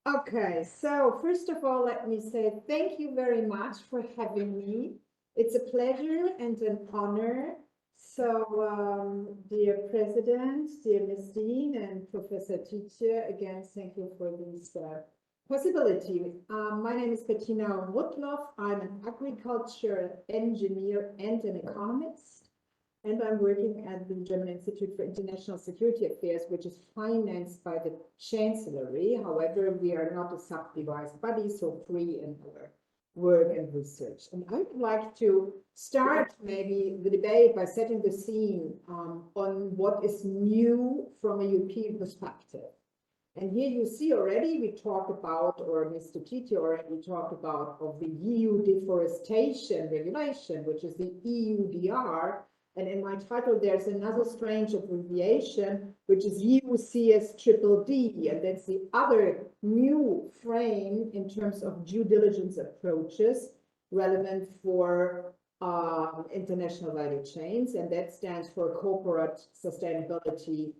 Okay, so first of all, let me say thank you very much for having me. It's a pleasure and an honor. So, dear President, dear Ms. Dean and Professor Teacher, again, thank you for this possibility. My name is Bettina Rudloff. I'm an agriculture engineer and an economist. And I'm working at the German Institute for International Security Affairs, which is financed by the Chancellery. However, we are not a subdivided body, so free in our work and research. And I would like to start maybe the debate by setting the scene on what is new from a European perspective. And here you see already we talk about, or Mr. Titi already talked about, of the EU deforestation regulation, which is the EUDR. And in my title, there's another strange abbreviation, which is EUCSDDD, and that's the other new frame in terms of due diligence approaches relevant for international value chains, and that stands for Corporate Sustainability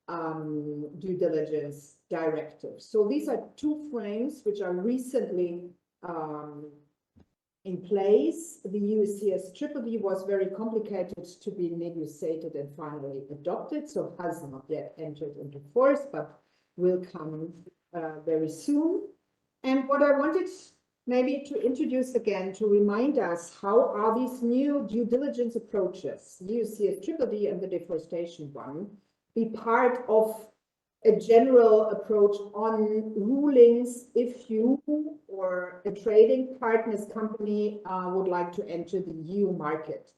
Due Diligence Directive. So these are two frames which are recently in place. The EUCSDDD was very complicated to be negotiated and finally adopted, so has not yet entered into force, but will come very soon. And what I wanted maybe to introduce again, to remind us, how are these new due diligence approaches, EUCSDDD and the deforestation one, be part of a general approach on rulings if you or a trading partner's company would like to enter the EU market.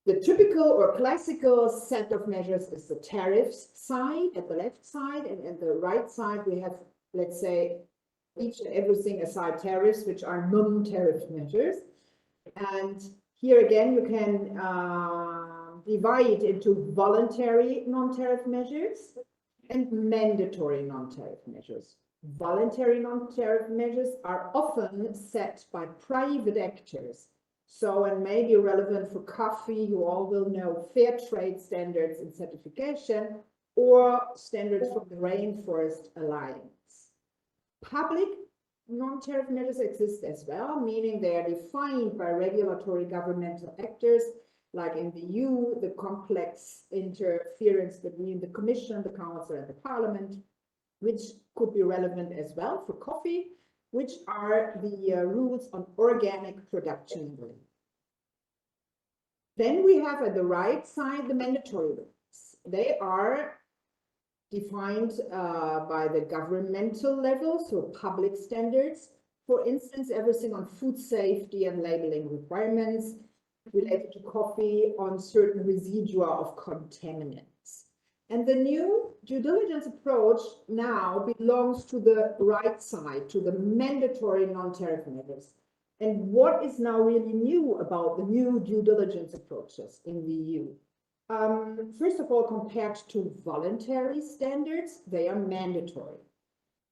The typical or classical set of measures is the tariffs side at the left side, and at the right side we have, let's say, each and everything aside tariffs, which are non-tariff measures. And here again, you can divide into voluntary non-tariff measures and mandatory non-tariff measures. Voluntary non-tariff measures are often set by private actors. So, and maybe relevant for coffee, you all will know fair trade standards and certification, or standards from the Rainforest Alliance. Public non-tariff measures exist as well, meaning they are defined by regulatory governmental actors, like in the EU, the complex interference between the Commission, the Council, and the Parliament, which could be relevant as well for coffee, which are the rules on organic production. Then we have at the right side the mandatory rules. They are defined by the governmental level, so public standards. For instance, everything on food safety and labeling requirements, related to coffee, on certain residua of contaminants. And the new due diligence approach now belongs to the right side, to the mandatory non-tariff measures. And what is now really new about the new due diligence approaches in the EU? First of all, compared to voluntary standards, they are mandatory.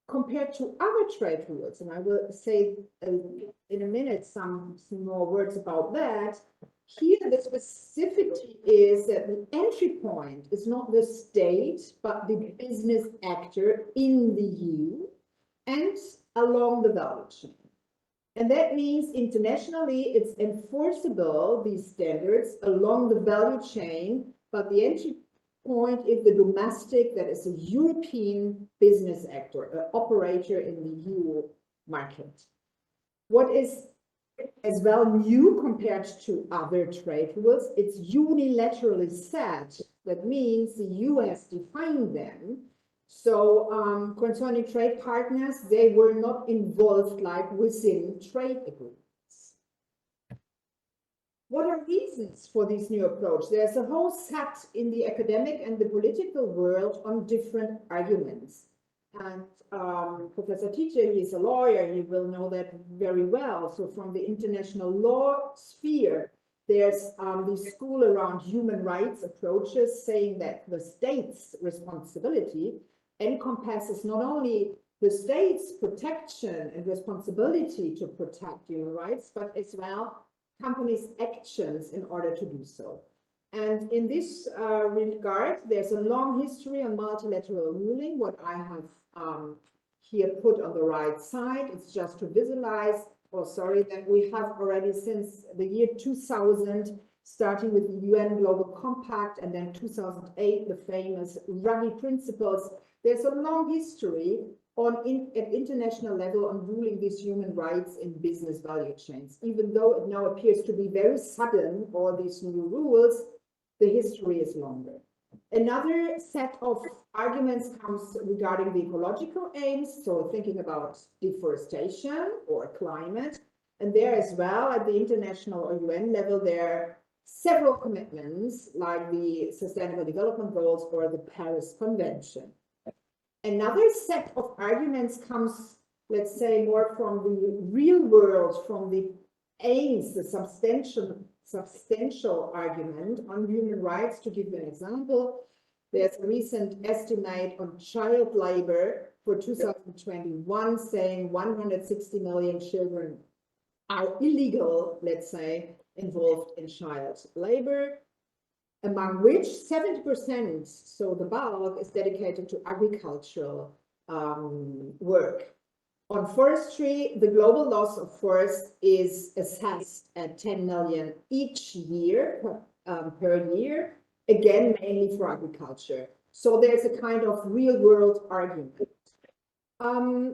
Compared to other trade rules, and I will say in a minute some more words about that, here the specificity is that the entry point is not the state, but the business actor in the EU and along the value chain. And that means internationally it's enforceable, these standards, along the value chain, but the entry point is the domestic, that is a European business actor, an operator in the EU market. What is as well new compared to other trade rules, it's unilaterally set. That means the EU has defined them. So concerning trade partners, they were not involved like within trade agreements. What are reasons for this new approach? There's a whole set in the academic and the political world on different arguments. And Professor Teacher, he's a lawyer, he will know that very well. So from the international law sphere, there's the school around human rights approaches saying that the state's responsibility encompasses not only the state's protection and responsibility to protect human rights, but as well companies' actions in order to do so. And in this regard, there's a long history on multilateral ruling. What I have here put on the right side. It's just to visualize, that we have already since the year 2000, starting with the UN Global Compact, and then 2008, the famous Ruggie Principles. There's a long history at international level on ruling these human rights in business value chains. Even though it now appears to be very sudden, all these new rules, the history is longer. Another set of arguments comes regarding the ecological aims, so thinking about deforestation or climate. And there as well, at the international or UN level, there are several commitments like the Sustainable Development Goals or the Paris Convention. Another set of arguments comes, let's say, more from the real world, from the aims, the substantial argument on human rights. To give you an example, there's a recent estimate on child labor for 2021 saying 160 million children are illegal, let's say, involved in child labor, among which 70%, so the bulk, is dedicated to agricultural work. On forestry, the global loss of forest is assessed at 10 million each year, per year, again, mainly for agriculture. So there's a kind of real world argument.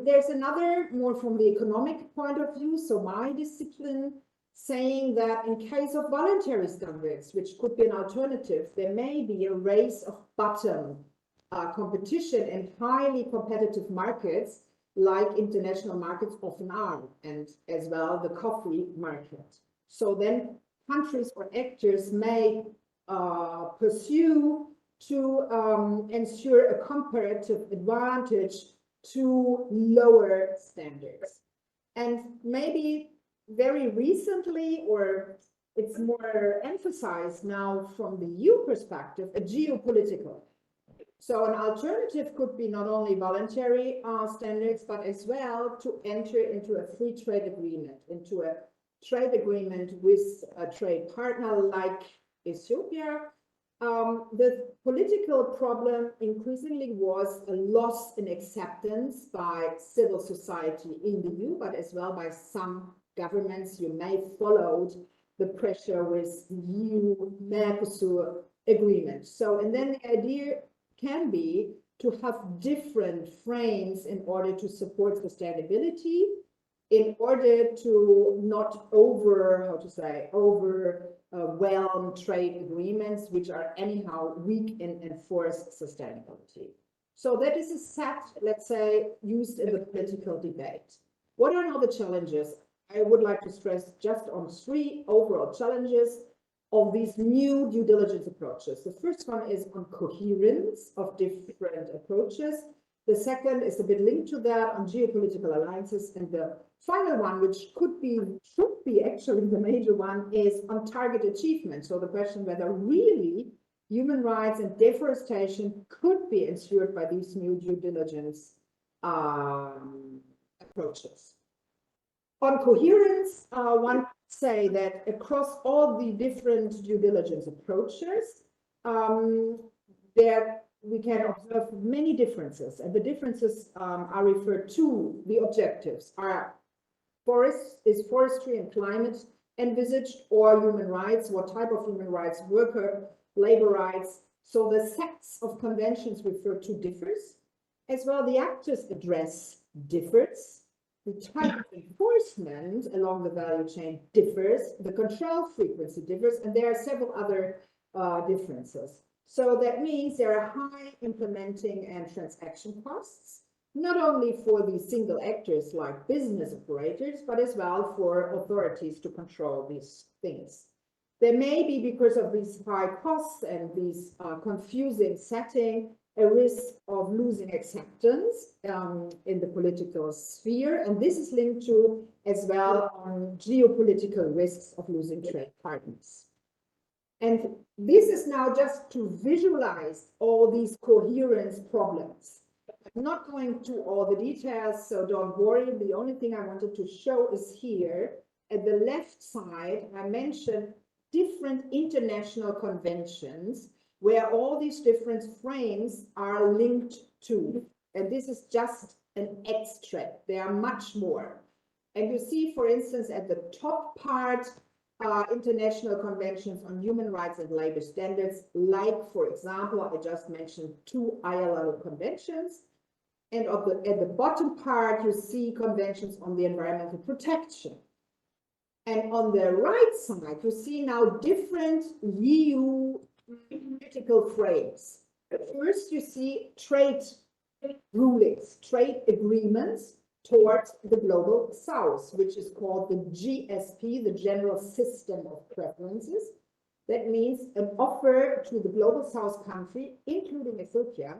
There's another, more from the economic point of view, so my discipline, saying that in case of voluntary standards, which could be an alternative, there may be a race of bottom competition in highly competitive markets, like international markets often are, and as well the coffee market. So then countries or actors may pursue to ensure a comparative advantage to lower standards. And maybe very recently, or it's more emphasized now from the EU perspective, a geopolitical. So an alternative could be not only voluntary standards, but as well to enter into a free trade agreement, into a trade agreement with a trade partner like Ethiopia. The political problem increasingly was a loss in acceptance by civil society in the EU, but as well by some governments. You may have followed the pressure with the EU-Mercosur agreement. So, and then the idea can be to have different frames in order to support sustainability, in order to not overwhelm trade agreements, which are anyhow weak in enforced sustainability. So that is a set, let's say, used in the political debate. What are now the challenges? I would like to stress just on three overall challenges of these new due diligence approaches. The first one is on coherence of different approaches. The second is a bit linked to that on geopolitical alliances. And the final one, which should be actually the major one, is on target achievement. So the question whether really human rights and deforestation could be ensured by these new due diligence approaches. On coherence, one could say that across all the different due diligence approaches, there we can observe many differences, and the differences are referred to the objectives. Are forestry and climate envisaged, or human rights? What type of human rights? Worker, labor rights. So the sets of conventions referred to differs. As well, the actors address differs. The type of enforcement along the value chain differs. The control frequency differs, and there are several other differences. So that means there are high implementing and transaction costs, not only for the single actors like business operators, but as well for authorities to control these things. There may be, because of these high costs and these confusing setting, a risk of losing acceptance in the political sphere. And this is linked to as well on geopolitical risks of losing trade partners. And this is now just to visualize all these coherence problems. I'm not going to all the details, so don't worry. The only thing I wanted to show is here at the left side, I mentioned different international conventions where all these different frames are linked to. And this is just an extract. There are much more. And you see, for instance, at the top part, international conventions on human rights and labor standards, like, for example, I just mentioned 2 ILO conventions. And at the bottom part, you see conventions on the environmental protection. And on the right side, you see now different EU political frames. First, you see trade rulings, trade agreements towards the global south, which is called the GSP, the General System of Preferences. That means an offer to the global south country, including Ethiopia,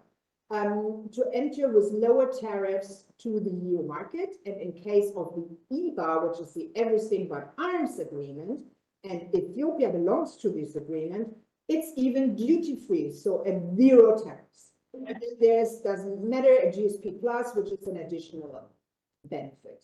to enter with lower tariffs to the EU market. And in case of the EBA, which is the Everything But Arms Agreement, and Ethiopia belongs to this agreement, it's even duty-free, so at 0 tariffs. And then doesn't matter, a GSP plus, which is an additional benefit.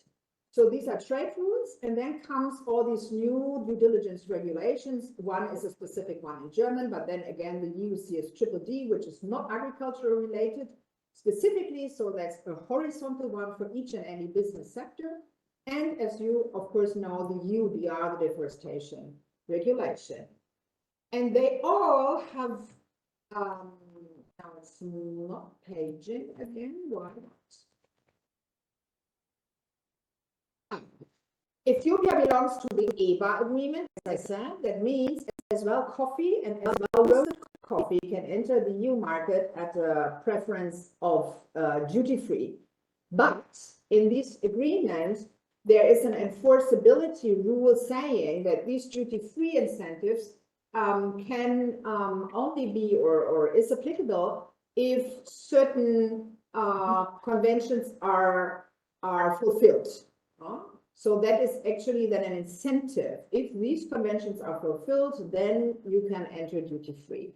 So these are trade rules, and then comes all these new due diligence regulations. One is a specific one in German, but then again, the EUCSDDD, which is not agricultural related specifically. So that's a horizontal one for each and any business sector. And as you, of course, know, the EUDR, the deforestation regulation. And they all have, now it's not paging again, why not? Ethiopia belongs to the EBA agreement, as I said. That means as well coffee and as well roasted coffee can enter the EU market at a preference of duty-free. But in this agreement, there is an enforceability rule saying that these duty-free incentives can only be or is applicable if certain conventions are fulfilled. So that is actually then an incentive. If these conventions are fulfilled, then you can enter duty-free.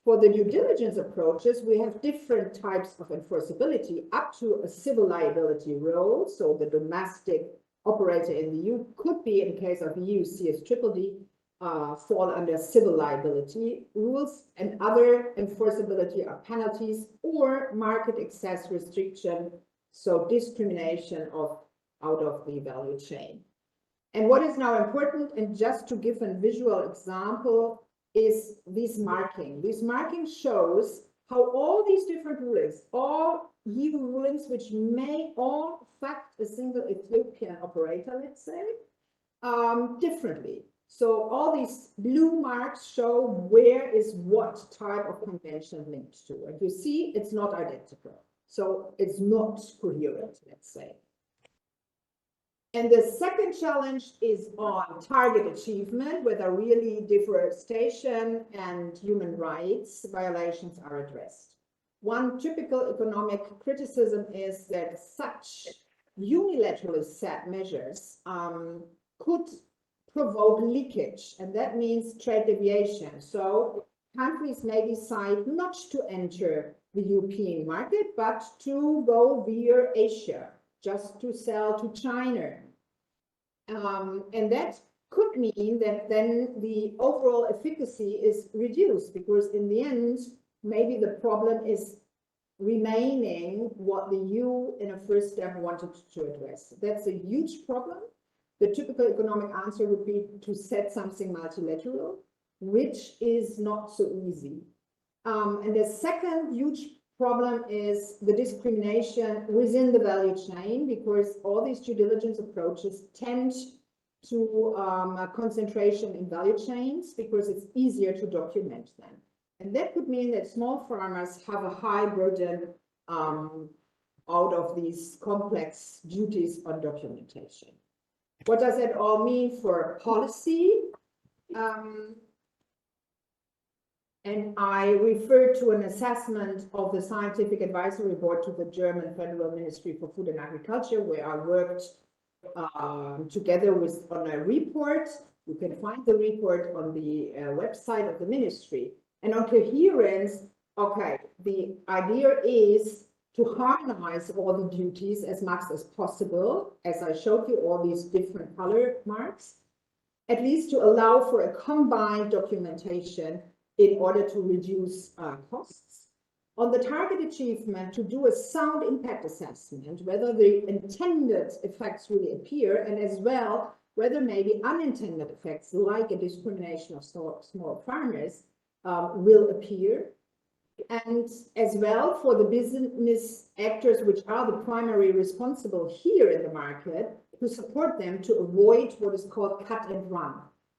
For the due diligence approaches, we have different types of enforceability up to a civil liability role. So the domestic operator in the EU could be, in case of EUCSDDD, fall under civil liability rules, and other enforceability are penalties or market access restriction, so discrimination out of the value chain. And what is now important, and just to give a visual example, is this marking. This marking shows how all these different rulings, all EU rulings, which may all affect a single Ethiopian operator, let's say, differently. So all these blue marks show where is what type of convention linked to. And you see it's not identical. So it's not coherent, let's say. And the second challenge is on target achievement, whether really deforestation and human rights violations are addressed. One typical economic criticism is that such unilaterally set measures could provoke leakage, and that means trade deviation. So countries may decide not to enter the European market, but to go via Asia, just to sell to China. And that could mean that then the overall efficacy is reduced, because in the end, maybe the problem is remaining what the EU in a first step wanted to address. That's a huge problem. The typical economic answer would be to set something multilateral, which is not so easy. And the second huge problem is the discrimination within the value chain, because all these due diligence approaches tend to a concentration in value chains because it's easier to document them. And that could mean that small farmers have a high burden out of these complex duties on documentation. What does it all mean for policy? And I refer to an assessment of the Scientific Advisory Board to the German Federal Ministry for Food and Agriculture, where I worked together on a report. You can find the report on the website of the ministry. And on coherence, okay, the idea is to harmonize all the duties as much as possible, as I showed you all these different color marks, at least to allow for a combined documentation in order to reduce costs. on the target achievement to do a sound impact assessment, whether the intended effects really appear, and as well, whether maybe unintended effects like a discrimination of small farmers will appear. And as well for the business actors, which are the primary responsible here in the market, to support them to avoid what is called cut and run.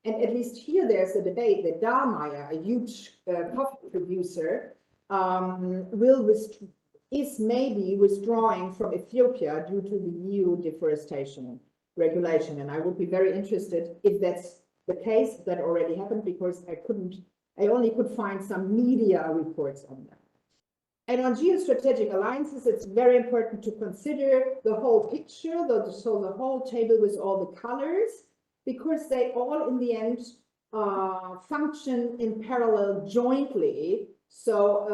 And at least here there's a debate that Dahlmeier, a huge coffee producer, is maybe withdrawing from Ethiopia due to the EU deforestation regulation. And I would be very interested if that's the case. That already happened, because I only could find some media reports on that. And on geostrategic alliances, it's very important to consider the whole picture, so the whole table with all the colors, because they all in the end function in parallel jointly. So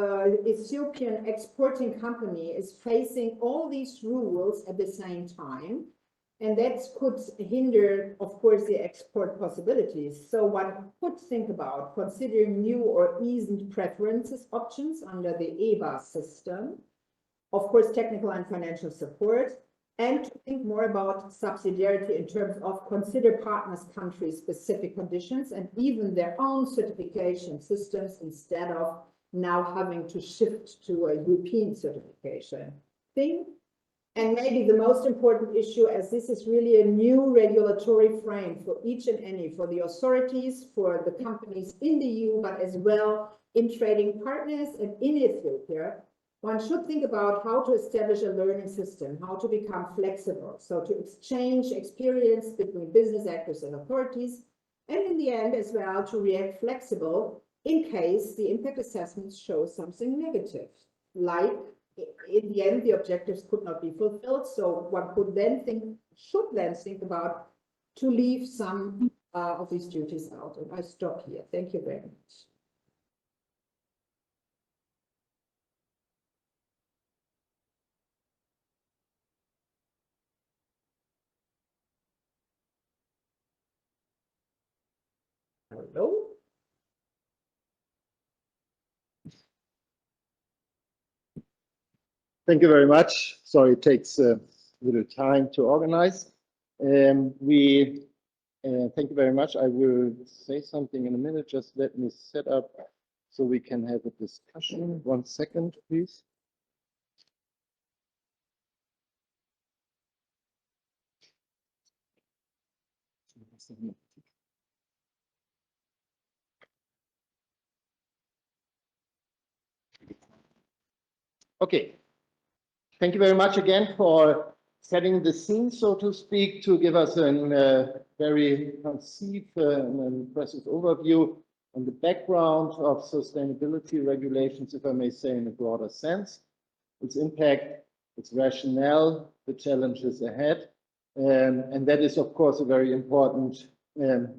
Ethiopian exporting company is facing all these rules at the same time. And that could hinder, of course, the export possibilities. So one could think about considering new or eased preferences options under the EBA system, of course, technical and financial support, and to think more about subsidiarity in terms of consider partners' country-specific conditions and even their own certification systems instead of now having to shift to a European certification thing. And maybe the most important issue, as this is really a new regulatory frame for each and any, for the authorities, for the companies in the EU, but as well in trading partners and in Ethiopia, one should think about how to establish a learning system, how to become flexible, so to exchange experience between business actors and authorities, and in the end as well to react flexible in case the impact assessments show something negative, like in the end, the objectives could not be fulfilled. So one could then should then think about to leave some of these duties out. And I stop here. Thank you very much. Hello. Thank you very much. Sorry, it takes a little time to organize. Thank you very much. I will say something in a minute. Just let me set up so we can have a discussion. 1 second, please. Okay. Thank you very much again for setting the scene, so to speak, to give us a very concise and impressive overview on the background of sustainability regulations, if I may say, in a broader sense, its impact, its rationale, the challenges ahead. And that is, of course, a very important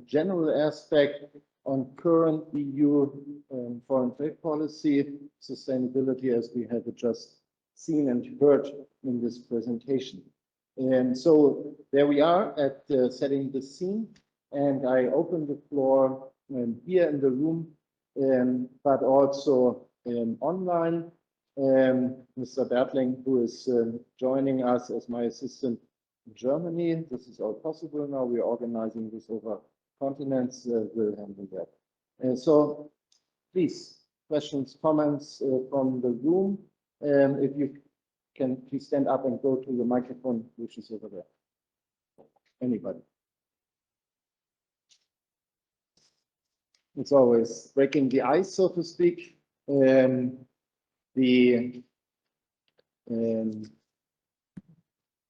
general aspect on current EU foreign trade policy, sustainability, as we have just seen and heard in this presentation. And so there we are at setting the scene, and I open the floor here in the room, but also online. Mr. Bertling, who is joining us as my assistant in Germany. This is all possible now. We are organizing this over continents. Will handle that. So please, questions, comments from the room. If you can please stand up and go to the microphone, which is over there. Anybody? It's always breaking the ice, so to speak. Maybe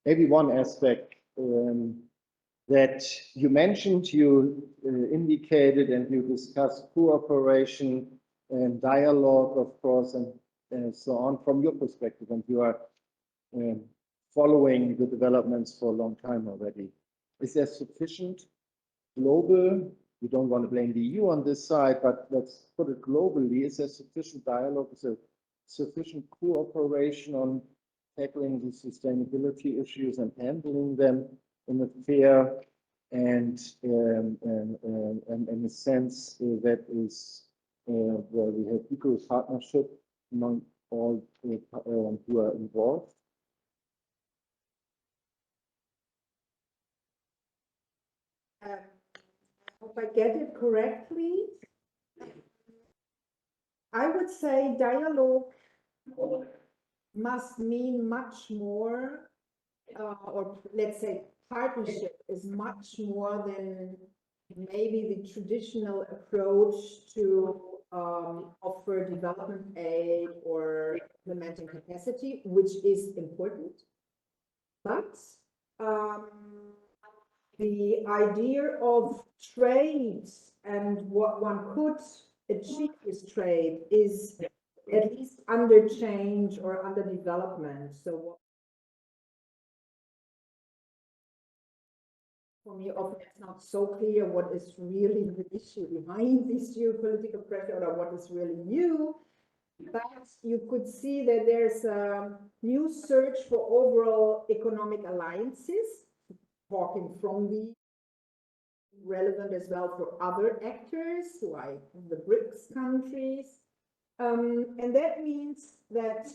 one aspect that you mentioned, you indicated, and you discussed cooperation and dialogue, of course, and so on from your perspective, and you are following the developments for a long time already. Is there sufficient global, we don't want to blame the EU on this side, but let's put it globally, is there sufficient dialogue, is there sufficient cooperation on tackling the sustainability issues and handling them in a fair and in a sense that is where we have equal partnership among all who are involved. I hope I get it correctly. I would say dialogue must mean much more, or let's say partnership is much more than maybe the traditional approach to offer development aid or implementing capacity, which is important. But the idea of trade and what one could achieve with trade is at least under change or under development. So for me, often it's not so clear what is really the issue behind this geopolitical pressure or what is really new. But you could see that there's a new search for overall economic alliances, talking from the relevant as well for other actors like the BRICS countries. And that means that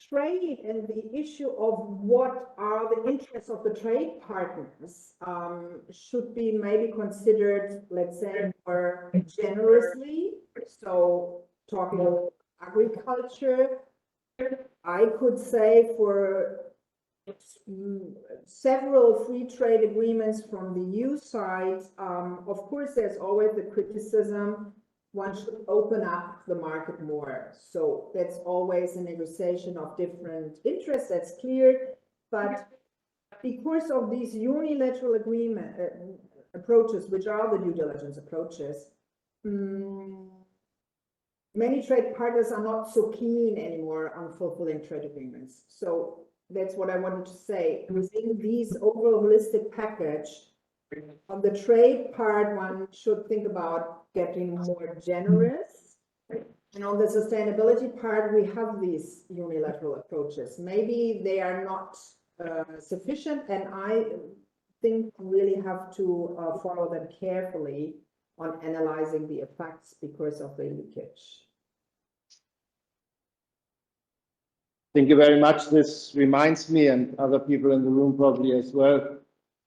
trade and the issue of what are the interests of the trade partners should be maybe considered, let's say, more generously. So talking about agriculture, I could say for several free trade agreements from the EU side, of course, there's always the criticism one should open up the market more. So that's always a negotiation of different interests, that's clear. But because of these unilateral agreement approaches, which are the due diligence approaches, many trade partners are not so keen anymore on fulfilling trade agreements. So that's what I wanted to say. Within these overall holistic package, on the trade part, one should think about getting more generous. And on the sustainability part, we have these unilateral approaches. Maybe they are not sufficient, and I think we really have to follow them carefully on analyzing the effects because of the leakage. Thank you very much. This reminds me, and other people in the room probably as well,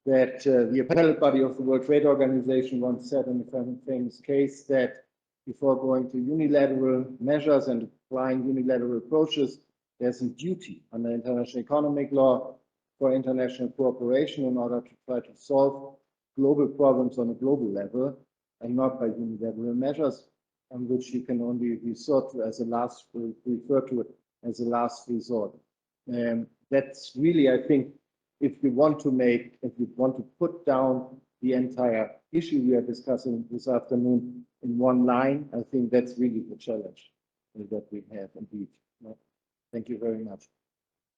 that the appellate body of the World Trade Organization once said in a famous case that before going to unilateral measures and applying unilateral approaches, there's a duty under international economic law for international cooperation in order to try to solve global problems on a global level and not by unilateral measures on which you can only resort to as a last, refer to it as a last resort. That's really, I think, if we want to put down the entire issue we are discussing this afternoon in one line, I think that's really the challenge that we have indeed. Thank you very much.